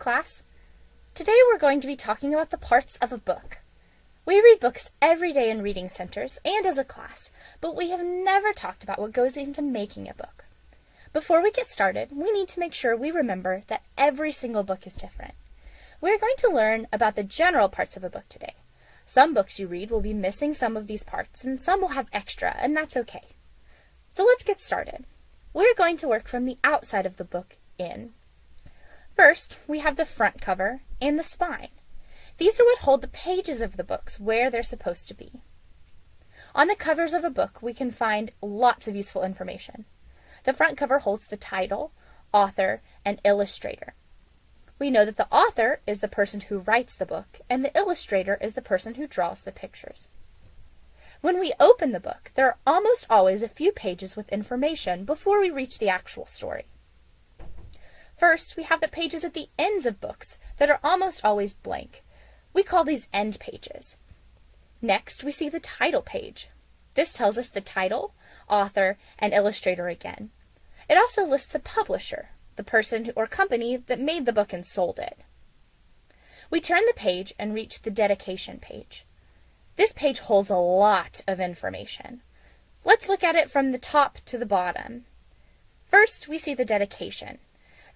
class. Today we're going to be talking about the parts of a book. We read books every day in reading centers and as a class, but we have never talked about what goes into making a book. Before we get started, we need to make sure we remember that every single book is different. We're going to learn about the general parts of a book today. Some books you read will be missing some of these parts, and some will have extra, and that's okay. So let's get started. We're going to work from the outside of the book in. First, we have the front cover and the spine. These are what hold the pages of the books where they're supposed to be. On the covers of a book, we can find lots of useful information. The front cover holds the title, author, and illustrator. We know that the author is the person who writes the book, and the illustrator is the person who draws the pictures. When we open the book, there are almost always a few pages with information before we reach the actual story. First, we have the pages at the ends of books that are almost always blank. We call these end pages. Next, we see the title page. This tells us the title, author, and illustrator again. It also lists the publisher, the person or company that made the book and sold it. We turn the page and reach the dedication page. This page holds a lot of information. Let's look at it from the top to the bottom. First, we see the dedication.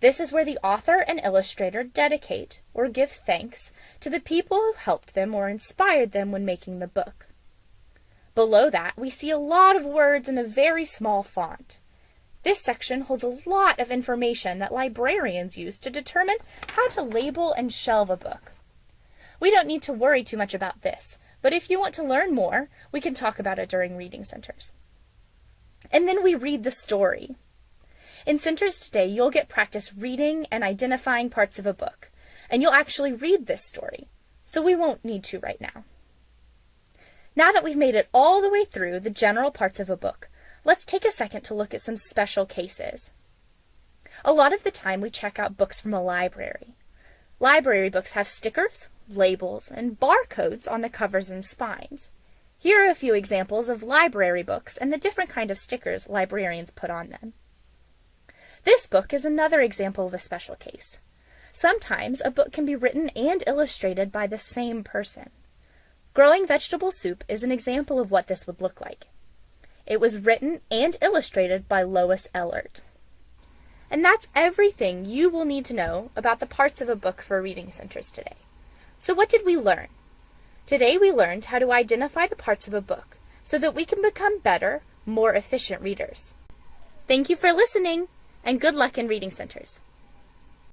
This is where the author and illustrator dedicate or give thanks to the people who helped them or inspired them when making the book. Below that, we see a lot of words in a very small font. This section holds a lot of information that librarians use to determine how to label and shelve a book. We don't need to worry too much about this, but if you want to learn more, we can talk about it during reading centers. And then we read the story. In centers today, you'll get practice reading and identifying parts of a book, and you'll actually read this story, so we won't need to right now. Now that we've made it all the way through the general parts of a book, let's take a second to look at some special cases. A lot of the time we check out books from a library. Library books have stickers, labels, and barcodes on the covers and spines. Here are a few examples of library books and the different kind of stickers librarians put on them. This book is another example of a special case. Sometimes a book can be written and illustrated by the same person. Growing Vegetable Soup is an example of what this would look like. It was written and illustrated by Lois Ehlert. And that's everything you will need to know about the parts of a book for reading centers today. So what did we learn? Today we learned how to identify the parts of a book so that we can become better, more efficient readers. Thank you for listening, and good luck in reading centers.